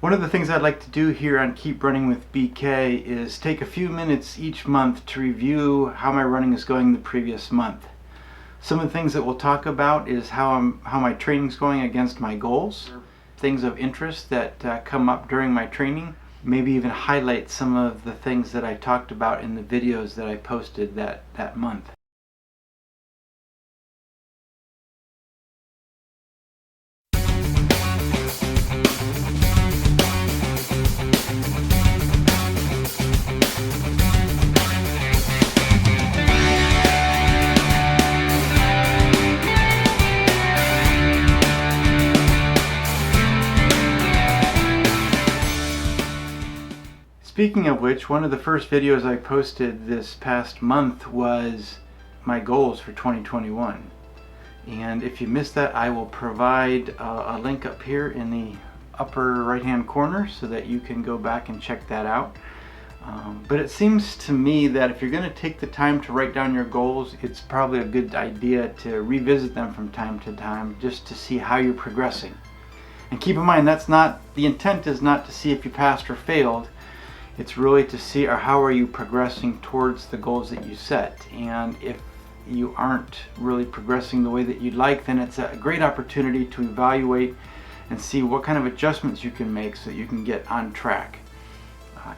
One of the things I'd like to do here on Keep Running with BK is take a few minutes each month to review how my running is going the previous month. Some of the things that we'll talk about is how my training's going against my goals, things of interest that come up during my training, maybe even highlight some of the things that I talked about in the videos that I posted that month. Speaking of which, one of the first videos I posted this past month was my goals for 2021. And if you missed that, I will provide a link up here in the upper right hand corner so that you can go back and check that out. But it seems to me that if you're going to take the time to write down your goals, it's probably a good idea to revisit them from time to time just to see how you're progressing. And keep in mind, the intent is not to see if you passed or failed. It's really to see how are you progressing towards the goals that you set. And if you aren't really progressing the way that you'd like, then it's a great opportunity to evaluate and see what kind of adjustments you can make so that you can get on track.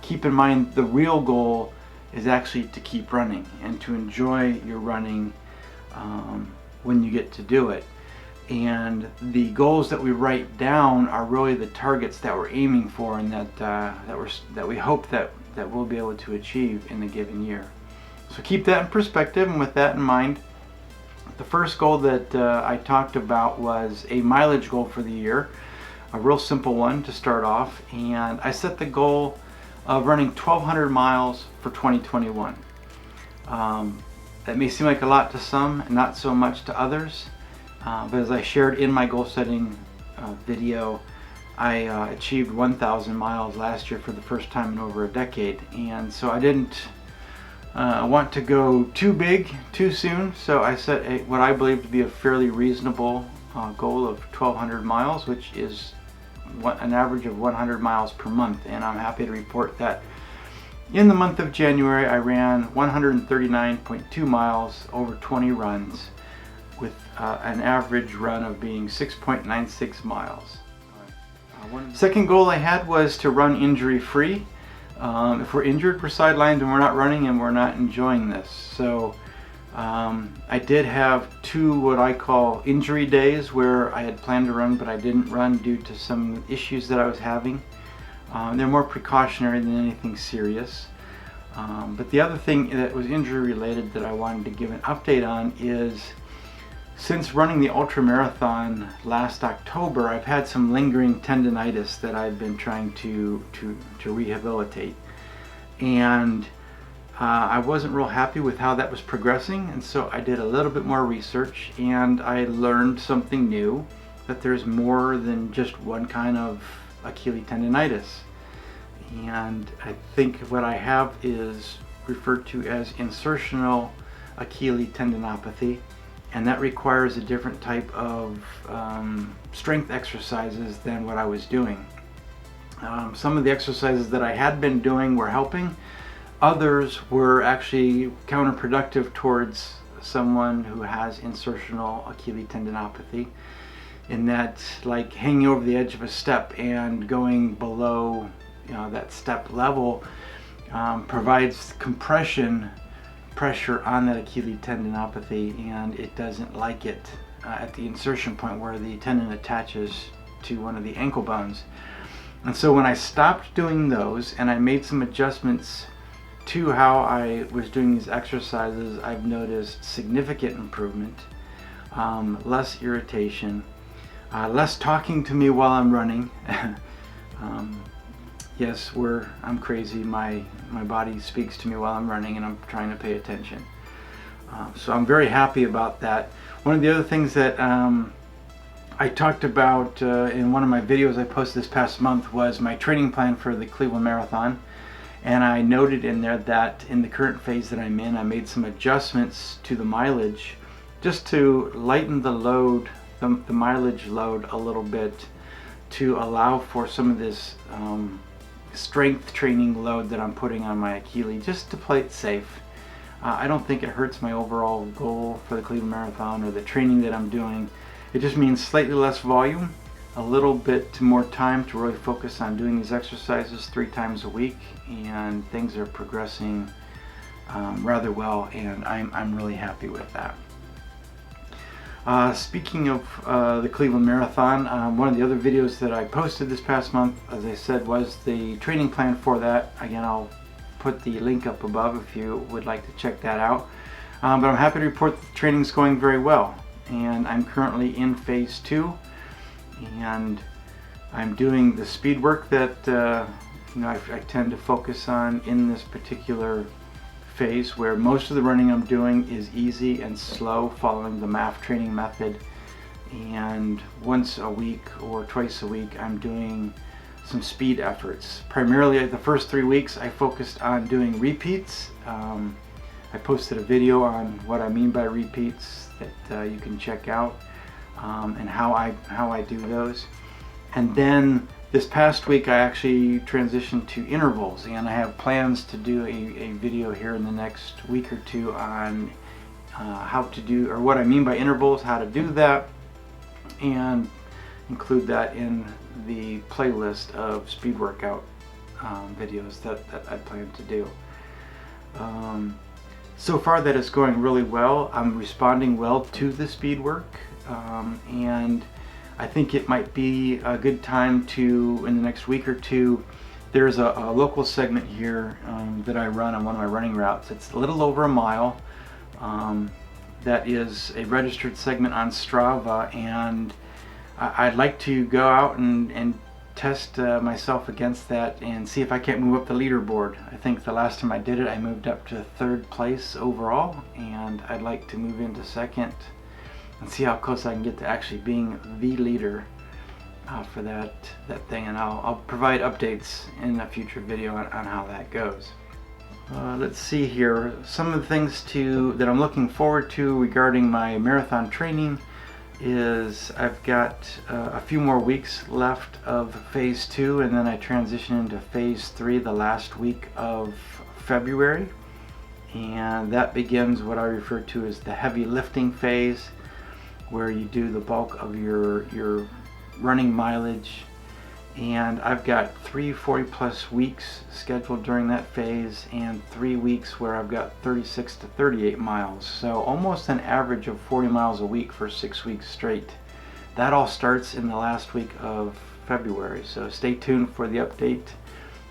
Keep in mind, the real goal is actually to keep running and to enjoy your running when you get to do it. And the goals that we write down are really the targets that we're aiming for and that we hope that we'll be able to achieve in a given year. So keep that in perspective, and with that in mind, the first goal that I talked about was a mileage goal for the year, a real simple one to start off, and I set the goal of running 1,200 miles for 2021. That may seem like a lot to some and not so much to others. But as I shared in my goal setting video, I achieved 1,000 miles last year for the first time in over a decade, and so I didn't want to go too big too soon, so I set what I believe to be a fairly reasonable goal of 1,200 miles, which is an average of 100 miles per month. And I'm happy to report that in the month of January I ran 139.2 miles over 20 runs, with an average run of being 6.96 miles. Second goal I had was to run injury-free. If we're injured, we're sidelined and we're not running and we're not enjoying this. So I did have two what I call injury days where I had planned to run but I didn't run due to some issues that I was having. They're more precautionary than anything serious. But the other thing that was injury related that I wanted to give an update on is, since running the ultra marathon last October, I've had some lingering tendonitis that I've been trying to rehabilitate, and I wasn't real happy with how that was progressing, and so I did a little bit more research and I learned something new, that there's more than just one kind of Achilles tendonitis. And I think what I have is referred to as insertional Achilles tendinopathy, and that requires a different type of strength exercises than what I was doing. Some of the exercises that I had been doing were helping. Others were actually counterproductive towards someone who has insertional Achilles tendinopathy, in that, like, hanging over the edge of a step and going below that step level provides compression pressure on that Achilles tendinopathy, and it doesn't like it at the insertion point where the tendon attaches to one of the ankle bones. And so when I stopped doing those and I made some adjustments to how I was doing these exercises, I've noticed significant improvement, less irritation, less talking to me while I'm running. Yes, I'm crazy. My body speaks to me while I'm running and I'm trying to pay attention. So I'm very happy about that. One of the other things that I talked about in one of my videos I posted this past month was my training plan for the Cleveland Marathon. And I noted in there that in the current phase that I'm in, I made some adjustments to the mileage just to lighten the load, the mileage load a little bit, to allow for some of this strength training load that I'm putting on my Achilles, just to play it safe. I don't think it hurts my overall goal for the Cleveland Marathon or the training that I'm doing. It just means slightly less volume, a little bit more time to really focus on doing these exercises 3 times a week, and things are progressing rather well, and I'm really happy with that. Speaking of the Cleveland Marathon, one of the other videos that I posted this past month, as I said, was the training plan for that. Again, I'll put the link up above if you would like to check that out. But I'm happy to report that the training's going very well, and I'm currently in phase 2, and I'm doing the speed work that I tend to focus on in this particular phase, where most of the running I'm doing is easy and slow, following the MAF training method, and once a week or twice a week I'm doing some speed efforts. Primarily the first 3 weeks I focused on doing repeats. I posted a video on what I mean by repeats that you can check out, and how I do those. And then this past week I actually transitioned to intervals, and I have plans to do a video here in the next week or 2 on how to do, or what I mean by intervals, how to do that, and include that in the playlist of speed workout videos that I plan to do. So far that is going really well. I'm responding well to the speed work, and I think it might be a good time to, in the next week or 2, there's a local segment here that I run on one of my running routes. It's a little over a mile. That is a registered segment on Strava, and I'd like to go out and test myself against that and see if I can't move up the leaderboard. I think the last time I did it I moved up to 3rd place overall, and I'd like to move into 2nd and see how close I can get to actually being the leader for that thing, and I'll provide updates in a future video on how that goes. Let's see here, some of the things that I'm looking forward to regarding my marathon training is I've got a few more weeks left of phase 2, and then I transition into phase 3 the last week of February, and that begins what I refer to as the heavy lifting phase, where you do the bulk of your running mileage. And I've got 3 40+ weeks scheduled during that phase, and 3 weeks where I've got 36 to 38 miles, so almost an average of 40 miles a week for 6 weeks straight. That all starts in the last week of February, so stay tuned for the update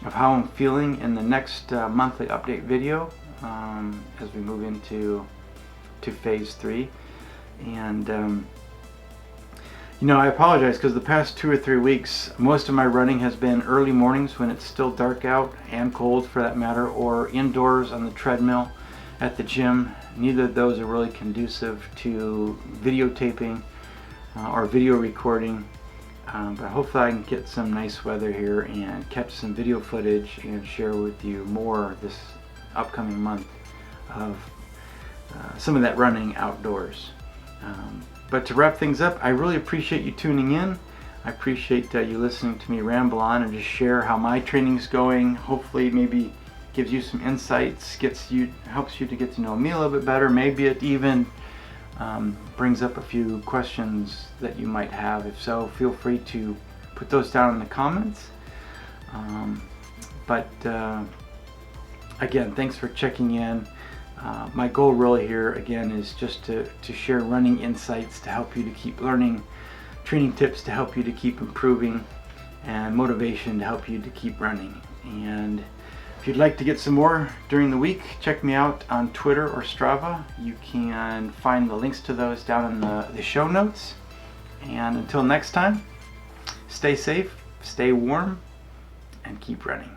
of how I'm feeling in the next monthly update video as we move into phase 3. And I apologize, because the past 2 or 3 weeks most of my running has been early mornings when it's still dark out, and cold for that matter, or indoors on the treadmill at the gym. Neither of those are really conducive to videotaping or video recording, but hopefully I can get some nice weather here and catch some video footage and share with you more this upcoming month of some of that running outdoors. But to wrap things up, I really appreciate you tuning in. I appreciate you listening to me ramble on and just share how my training's going. Hopefully maybe gives you some insights, helps you to get to know me a little bit better. Maybe it even brings up a few questions that you might have. If so, feel free to put those down in the comments. Again, thanks for checking in. My goal really here, again, is just to share running insights to help you to keep learning, training tips to help you to keep improving, and motivation to help you to keep running. And if you'd like to get some more during the week, check me out on Twitter or Strava. You can find the links to those down in the show notes. And until next time, stay safe, stay warm, and keep running.